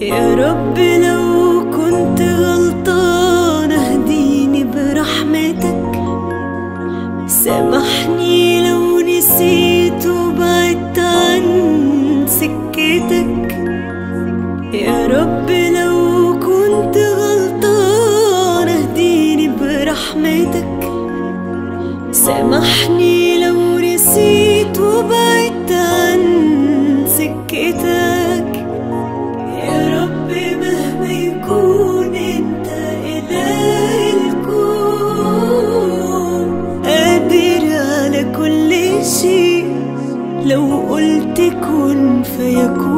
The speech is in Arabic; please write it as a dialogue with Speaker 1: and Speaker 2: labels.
Speaker 1: يا رب لو كنت غلطانة اهديني برحمتك، سامحني لو نسيت وبعدت عن سكتك. يا رب لو كنت غلطانة اهديني برحمتك، سامحني لو نسيت وبعدت عن سكتك. يا رب مهما يكون انت إله الكون، قادر على كل شيء، لو قلت كن فيكون.